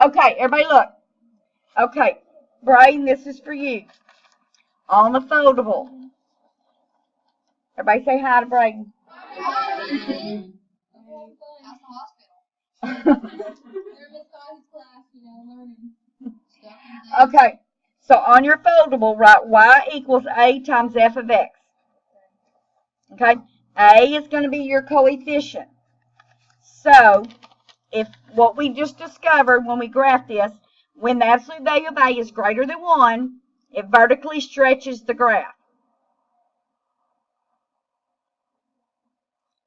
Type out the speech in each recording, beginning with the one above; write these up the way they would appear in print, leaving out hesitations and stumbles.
Okay, everybody look. Okay, Braden, this is for you. On the foldable. Everybody say hi to Braden. Okay, so on your foldable, write y equals a times f of x. Okay, a is going to be your coefficient. So, if what we just discovered when we graph this, when the absolute value of a is greater than 1, it vertically stretches the graph.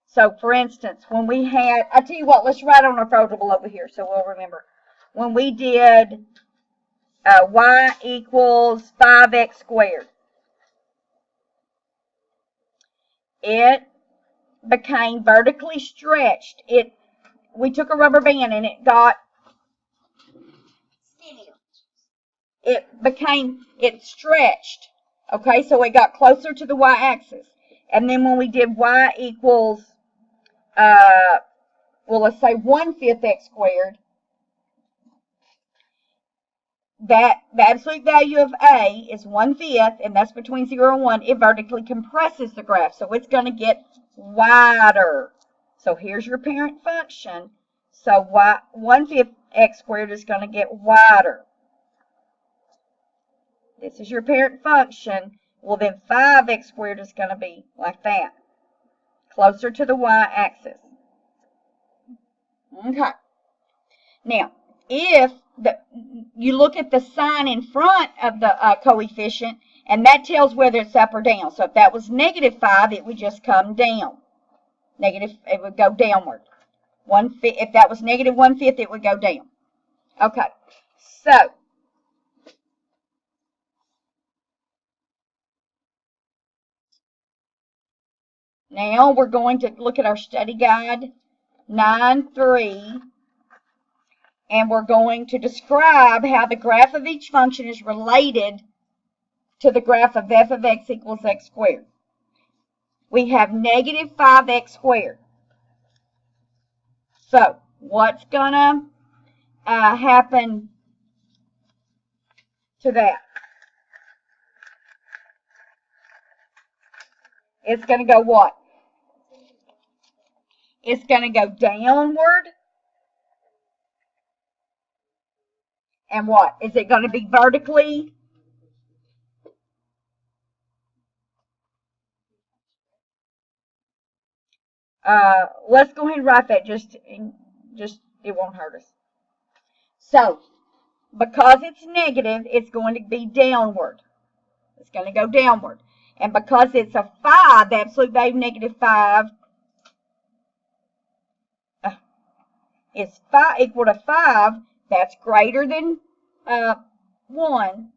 So, for instance, when we had, I tell you what, let's write on our foldable over here so we'll remember. When we did y equals 5x squared, it became vertically stretched. We took a rubber band and it stretched. Okay, so it got closer to the y-axis. And then when we did y equals, well, let's say 1/5 x squared, the absolute value of a is 1/5, and that's between 0 and 1. It vertically compresses the graph, so it's going to get wider. So here's your parent function. So 1/5 x squared is going to get wider. This is your parent function. Well, then 5x squared is going to be like that, closer to the y-axis. Okay. Now, if you look at the sign in front of the coefficient, and that tells whether it's up or down. So if that was -5, it would just come down. It would go downward. If that was -1/5, it would go down. Okay. So now we're going to look at our study guide 9.3. And we're going to describe how the graph of each function is related to the graph of f of x equals x squared. We have -5x squared. So what's going to happen to that? It's going to go what? It's going to go downward. And what? Is it going to be vertically? Let's go ahead and write that. Just it won't hurt us. So, because it's negative, it's going to be downward. It's going to go downward. And because it's a 5, the absolute value of -5 is equal to 5. That's greater than 1.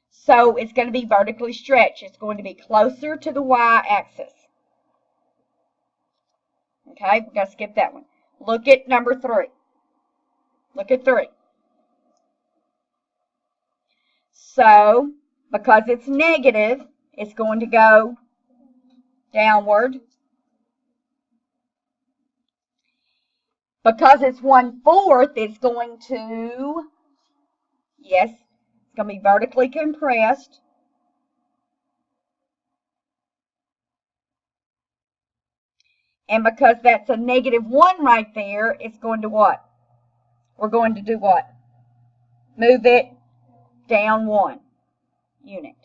So it's going to be vertically stretched. It's going to be closer to the y-axis. Okay, we've got to skip that one. Look at number 3. Look at 3. So, because it's negative, it's going to go downward. Because it's 1/4, it's going to, yes, it's going to be vertically compressed. And because that's a -1 right there, it's going to what? We're going to do what? Move it down 1 unit.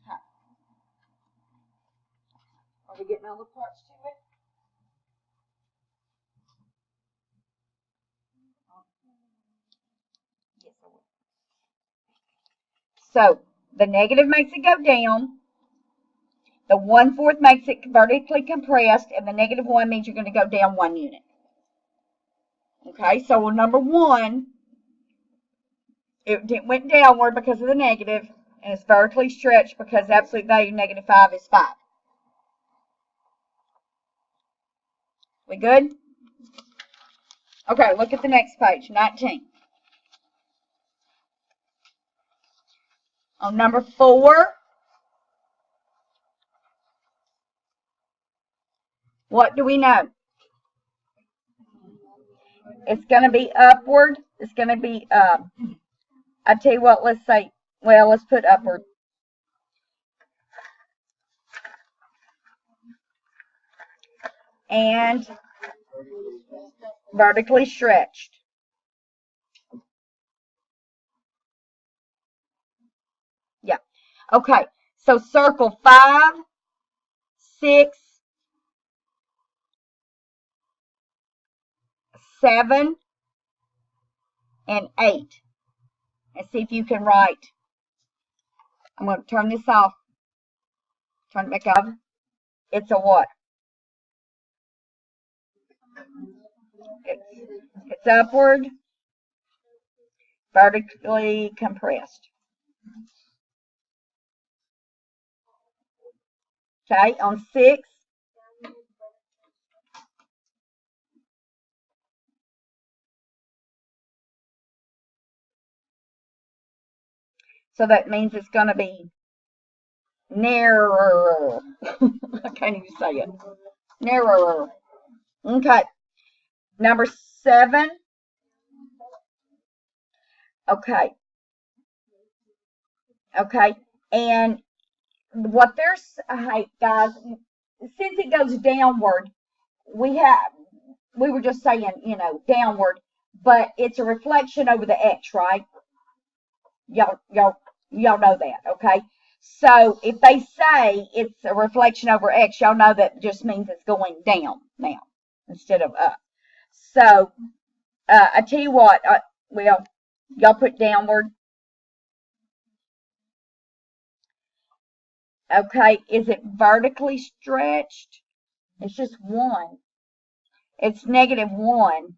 Okay. Are we getting all the parts to it? Yes, I will. So the negative makes it go down. The 1/4 makes it vertically compressed, and the -1 means you're going to go down 1 unit. Okay, so number 1, it went downward because of the negative, and it's vertically stretched because the absolute value of -5 is 5. We good? Okay, look at the next page, 19. On number 4, What do we know? It's going to be upward. It's going to be, I tell you what, let's say, well, let's put upward. And vertically stretched. Yeah. Okay. So circle 5, 6, 7, and 8. And see if you can write. I'm going to turn this off. Turn it back off. It's a what? It's upward, vertically compressed. Okay, on 6, so that means it's going to be narrower. I can't even say it. Narrower. Okay. Number 7. Okay. Okay. And what there's, hey guys, since it goes downward, we were just saying, downward, but it's a reflection over the X, right? Y'all know that, okay? So if they say it's a reflection over X, y'all know that just means it's going down now instead of up. So I tell you what, well, y'all put downward. Okay, is it vertically stretched? It's just 1. It's -1.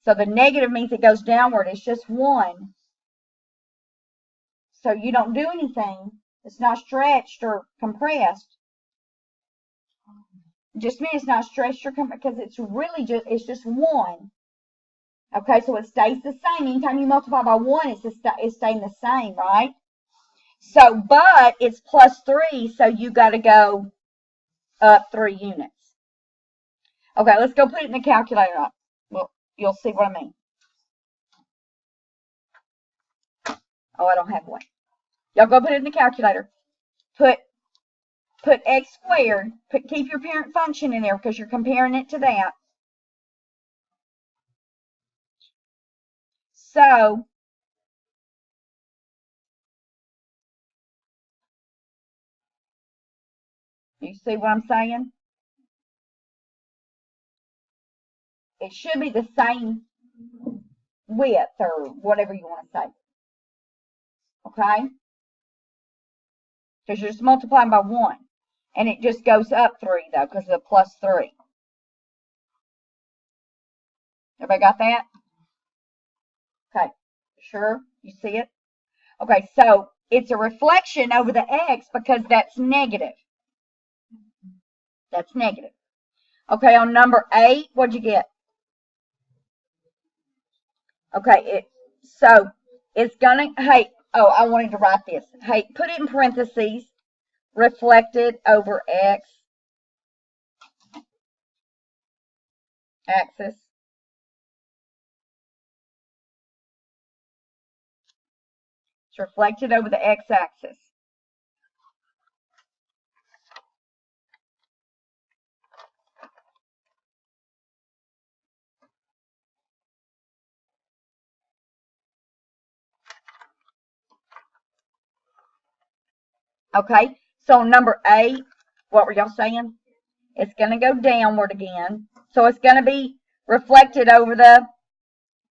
So the negative means it goes downward. It's just 1. So you don't do anything. It's not stretched or compressed. Just means it's not stretched or compressed because it's just 1. Okay, so it stays the same. Anytime you multiply by 1, it's staying the same, right? So, but it's +3, so you got to go up 3 units. Okay, let's go put it in the calculator. Well, you'll see what I mean. Oh, I don't have one. Y'all go put it in the calculator. Put x squared. Keep your parent function in there because you're comparing it to that. So, you see what I'm saying? It should be the same width or whatever you want to say. Okay? Because you're just multiplying by 1. And it just goes up 3, though, because of the +3. Everybody got that? Okay. Sure? You see it? Okay, so it's a reflection over the x because that's negative. That's negative. Okay, on number 8, what'd you get? Okay, so it's gonna, hey, oh, I wanted to write this. Hey, put it in parentheses, reflected over x axis. It's reflected over the x axis. Okay, so number 8, what were y'all saying? It's going to go downward again. So it's going to be reflected over the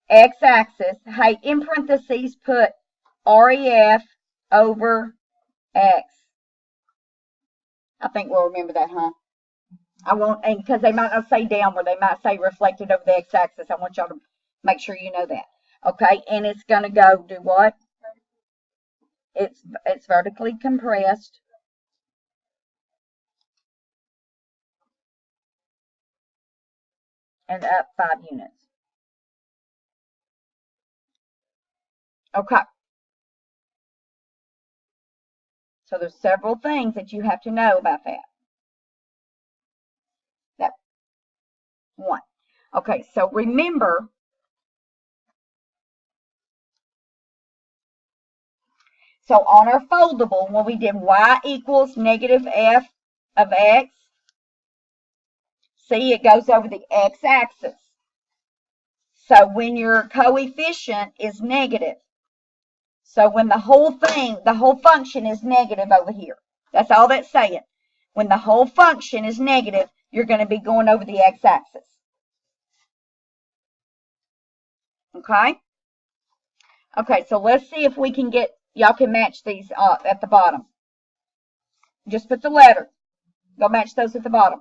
x-axis. Hey, in parentheses, put REF over x. I think we'll remember that, huh? I won't, and because they might not say downward, they might say reflected over the x-axis. I want y'all to make sure you know that. Okay, and it's going to go do what? It's vertically compressed. And up 5 units. Okay. So there's several things that you have to know about that. 1. Okay, so remember, so on our foldable, when we did y equals negative f of x, see, it goes over the x-axis. So when your coefficient is negative, so when the whole function is negative over here, that's all that's saying. When the whole function is negative, you're going to be going over the x-axis. Okay? Okay, so let's see if we can get, y'all can match these at the bottom. Just put the letter. Go match those at the bottom.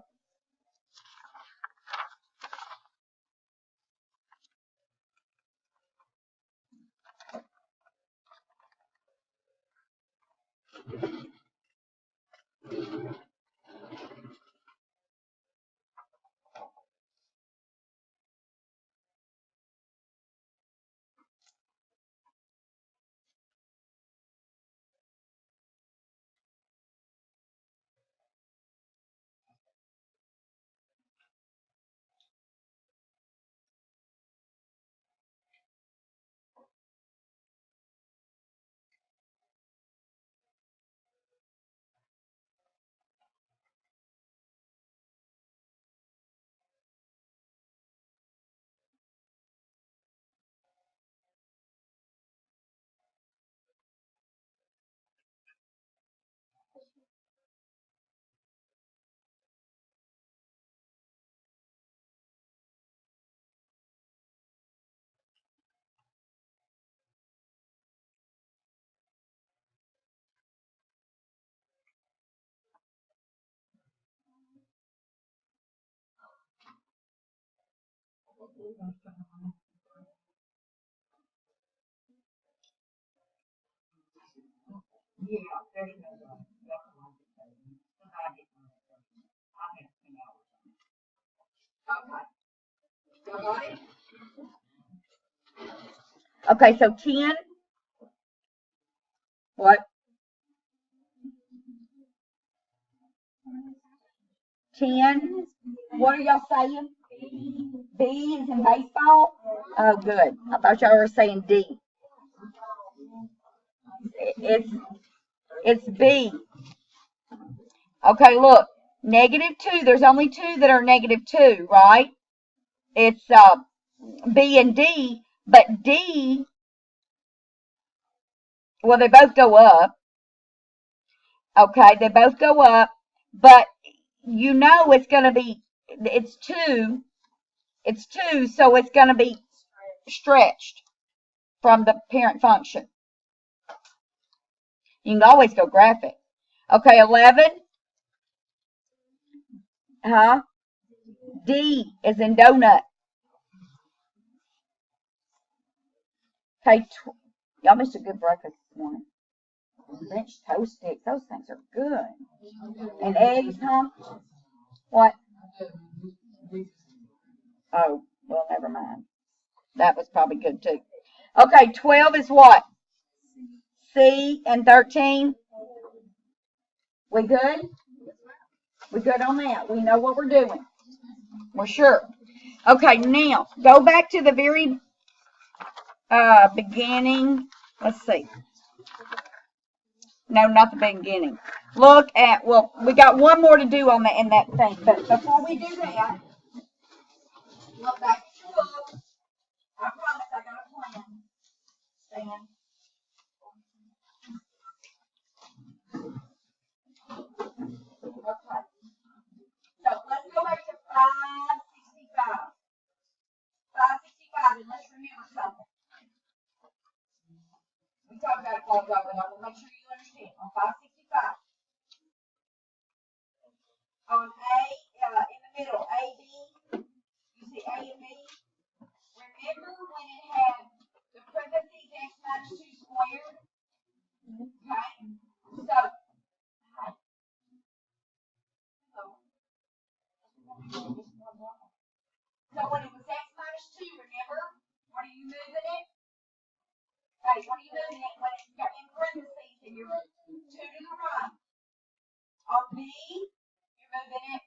Okay, so 10, what? 10, what are y'all saying? B is in baseball? Oh, good. I thought y'all were saying D. It's B. Okay, look, -2, there's only two that are -2, right? It's B and D, but D, well, they both go up. Okay, they both go up, but you know it's going to be, it's 2, so it's going to be stretched from the parent function. You can always go graphic. Okay, 11, huh? D is in donut. Okay, y'all missed a good breakfast this morning. French toast sticks, those things are good. And eggs, huh? What? Oh, well, never mind. That was probably good too. Okay, 12 is what? C, and 13? We good? We good on that? We know what we're doing. We're sure. Okay, now go back to the very beginning. Let's see. No, not the beginning. Look at, well, we got one more to do on that in that thing. But before we do that, look back at your book. I promise I got a plan. Stand. Okay. So let's go back to 565. 565, and let's remember something. We talked about it all ago, but I will make sure you understand. On 565, on A, in the middle, AB, you see A and B? Remember when it had the parentheses x minus 2 squared? Okay? So when it was x minus 2, remember? What are you moving it? Hey, what are you moving it when it's got in parentheses and you're 2 to the right? On B, you're moving it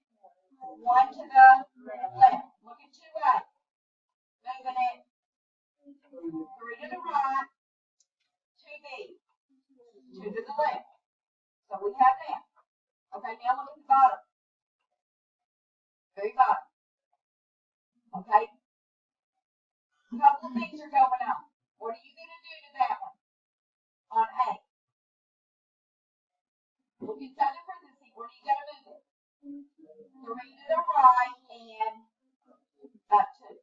1 to the left. Look at the left. So we have that. Okay, now look at the bottom. Very bottom. Okay? A couple of things are going on. What are you going to do to that one? On A. Look inside the parentheses. Where are you going to move it? 3 to the right and up 2.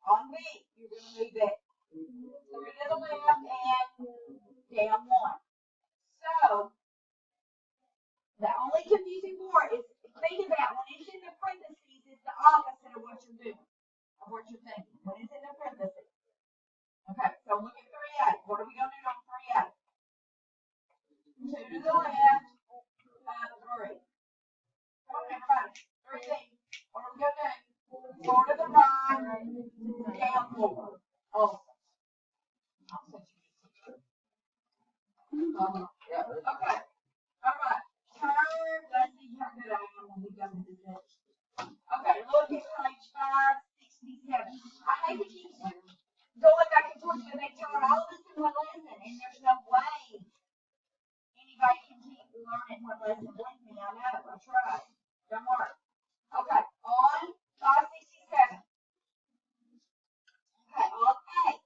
On B, you're going to move it 3 to the left and down 1. So, the only confusing part is, think about when it's in the parentheses, it's the opposite of what you're doing, of what you're thinking. When it's in the parentheses. Okay, so look at 3A. What are we going to do on 3A? 2 to the left, 3. Come on, everybody. 3B. What are we going to do? 4 to the right, down 4. Awesome. Okay. All right. Turn. Let's see how good I am when we go to this next. Okay, look at page 567. I hate to keep going back and forth, but they taught all of us in one lesson, and there's no way anybody can keep learning one lesson with me. I know. I tried. Don't worry. Okay, on 567. Okay, on 8.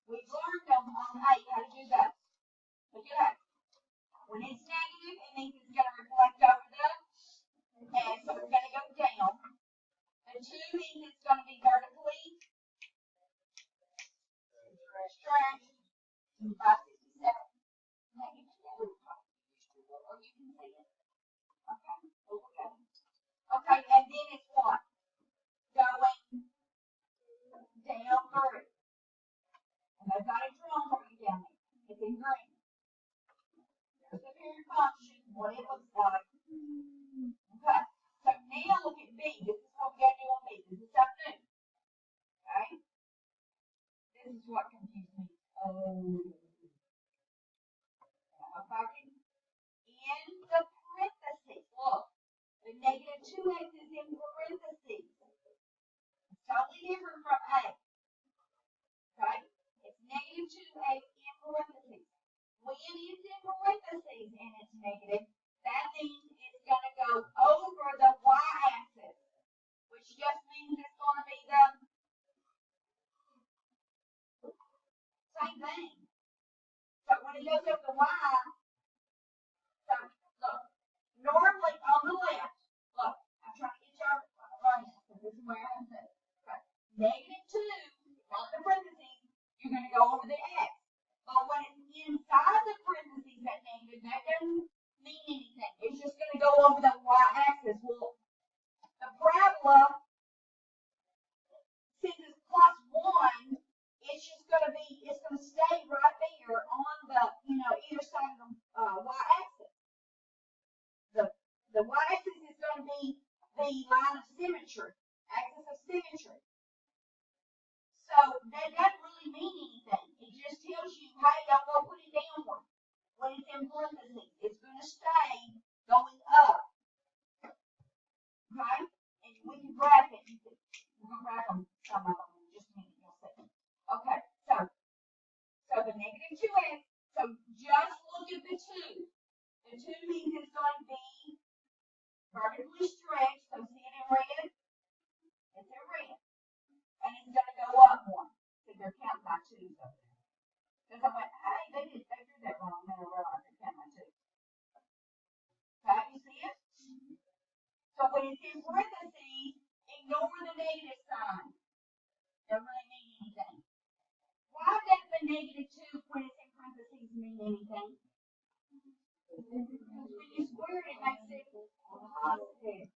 We've learned them on 8 how to do that. Look at that. When it's negative, it means it's going to reflect over the and so it's going to go down. The 2 means it's going to be vertically stretched. 567. Or you can see it. Okay. Okay, and then it's what? Going down 3. And they've got it drawn for you down there. It's in green. There's the period function, what it looks like. Okay. So now look at B. This is what we got to do on B. This is something new. Okay. This is what confused me. Oh. If I can, in the parentheses, look. The negative 2x is in parentheses. It's totally different from A. Okay? It's negative 2x in parentheses. When it's in parentheses and it's negative, that means it's going to go over the y-axis, which just means it's going to be the same thing. So when it goes over the y, so look, normally on the left, look, I'm trying to get y'all right now, because this is where I have to. Okay. Negative 2, on the parentheses, you're going to go over the x. But when it's inside the parentheses, that negative, that doesn't mean anything. It's just going to go over the y-axis. Well, the parabola, since it's plus 1, it's just going to be, it's going to stay right there on the, either side of the y-axis. The y-axis is going to be the line of symmetry, axis of symmetry. So that doesn't really mean anything. It just tells you, hey, don't go put it downward. When it's in parentheses, it's going to stay going up. Okay? And we can graph it. We're going to graph them, some of them in just a minute. You'll see. Okay, so the negative 2x, so just look at the 2. The 2 means it's going to be vertically stretched, so see it in red? It's in red. And it's going to go up 1. So they're counting by 2s over there. Because I went, hey, they did that wrong. Then I realized they're counting by 2. Okay, you see it? So when it's in parentheses, ignore the negative sign. Doesn't really mean anything. Why does the negative 2 when it's in parentheses mean anything? Because when you square it, it makes it positive.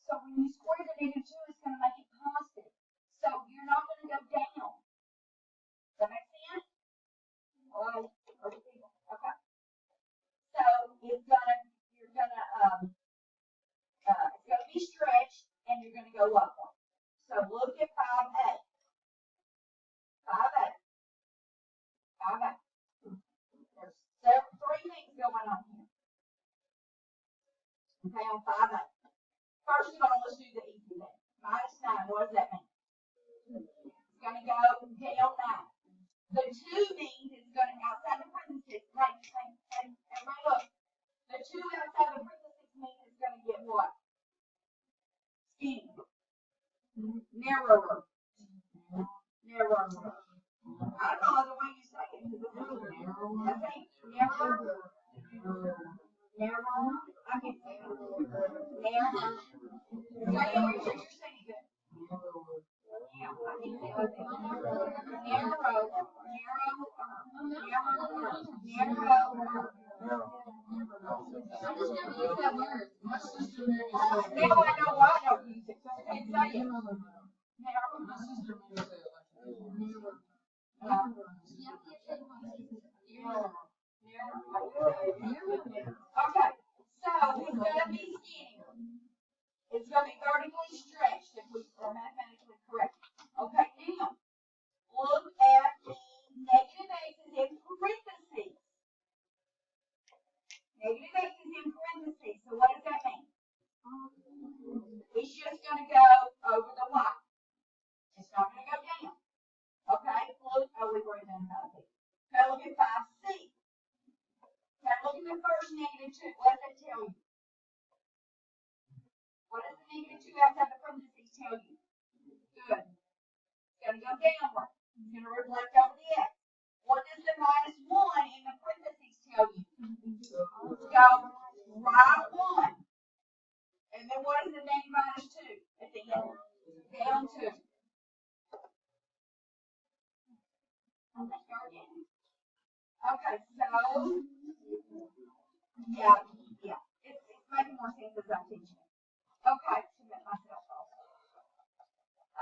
So when you square the negative 2, it's going to make it positive. So you're not going to go down. Does that make sense? Hello? Okay. So it's going to be stretched, and you're going to go up one. So look at 5A. 5A. There's 3 things going on here. Okay, on 5A. First of all, let's do the easy thing. Minus 9, what does that mean? It's going to go down 9. The 2 means it's going to, outside the parentheses, parentheses. Everybody look. The 2 outside the parentheses mean it's going to get what? Skinny. Narrower. Narrower. I don't know the way you say it. I think narrower. Narrower. I can say it. Narrower. Say it. You're saying it. Yeah, I can say it. Narrow. I just never use that word. My sister made it. Now I know why I don't use it. So I can't say it. My sister made it say it like that. Okay, so it's going to be skinnier. It's going to be vertically stretched if we are mathematically correct. Okay, now look at the negative x's in parentheses. Negative x's in parentheses. So what does that mean? It's just going to go over the y. It's not going to go down. Okay, look. Oh, we were done about it. Okay, look at 5c. Okay, look at the first -2. What does that tell you? What does the -2 outside the parentheses tell you? Good. It's going to go downward. It's going to reflect over the x. What does the -1 in the parentheses tell you? Let's go right 1. And then what is the -2 at the end? Down 2. Okay, so yeah, it's making more sense as I'm teaching it. Okay, to make myself also.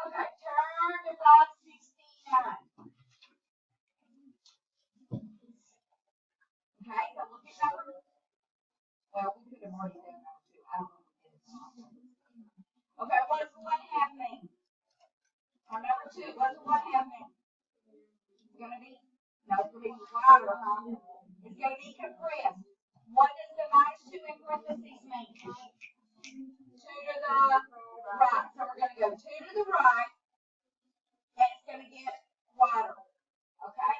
Okay, turn to 569. Okay, so look at number. Well, we could have already done number 2. I don't know. Okay, what does 1/2 mean? On number 2, what does 1/2 mean? It's going to be, no, it's going to be wider, huh? It's going to be compressed. What does the -2 in parentheses mean? 2 to the right. So we're going to go 2 to the right, and it's going to get wider. Okay?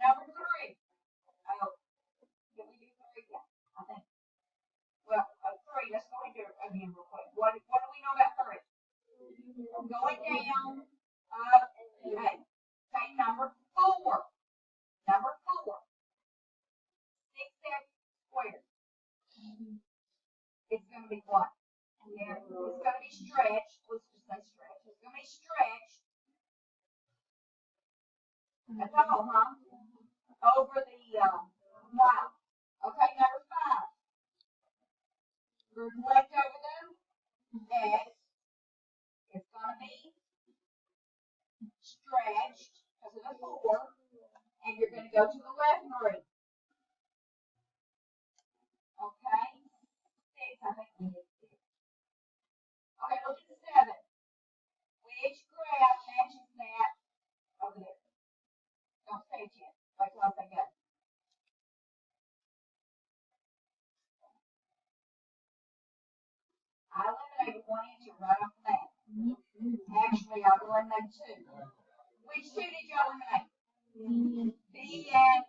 Number 3. Oh, did we do 3? Yeah, I think. Well, 3. Let's go into it again real quick. What do we know about 3? Going down, up, and okay, number 4. Number 4. 6x squared. It's going to be what? It's going to be stretched. Let's just say stretched. It's going to be stretched. That's all, huh? Over the y. Okay, number 5. Reflect over the x. It's going to be stretched because of the 4. And you're going to go to the left 3. Okay? 6, I think we did 6. Okay, look at the 7. Which graph matches that over there? Don't say it yet. Wait till I say go. I eliminated 1 answer right off the bat. Actually, I eliminated 2. Which 2 did you eliminate? B and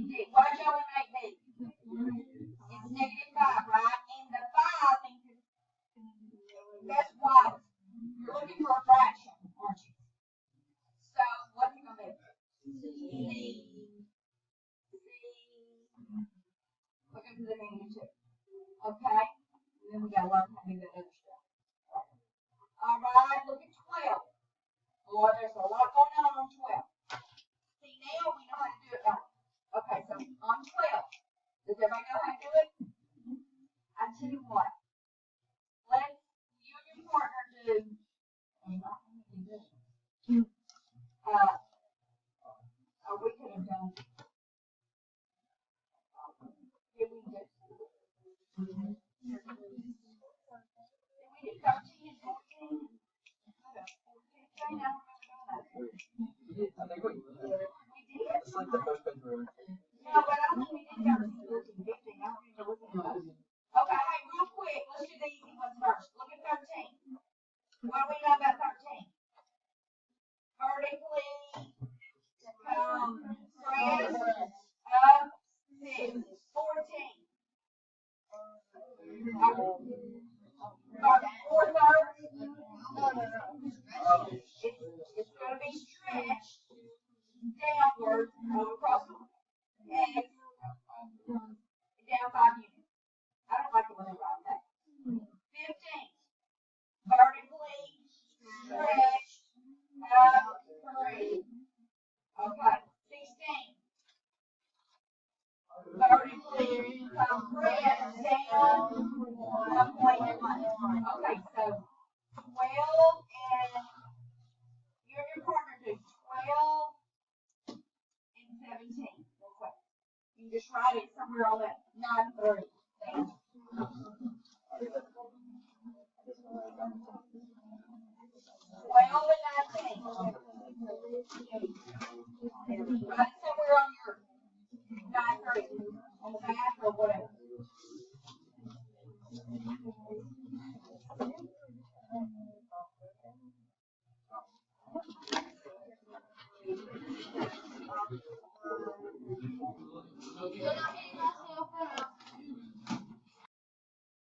D. Why did you eliminate B? It's -5, right? And the 5 means that's why you're looking for a fraction, aren't you? So what's it going to be? C. Look into the -2. Okay? And then we got to learn how to do that other stuff. All right, look at 12. Boy, there's a lot going on 12. See, now we know how to do it, don't we? Okay, so on 12, does everybody know how to do it? I tell you what, let you and your partner do, we could have done, did we do? Did we do 13 and 14? I don't remember. I think we did. It's like the first page where no, but I don't think we did 13, 14, 15. I don't remember looking at those. Okay, hey, real quick, let's do the easy ones first. Look at 13. What do we know about 13? Vertically, press up, About 4/3. It's going to be stretched downward across X down 5 units. I don't like it when they write that. 15. Vertically stretched up 3. Okay. 16. Vertically compressed down 1.1. Okay, so 12 and you and your partner do 12 and 17 real quick. You can just write it somewhere on that 9/3 thing. 12 and 19. Write it somewhere on your 9/3 on the back or whatever.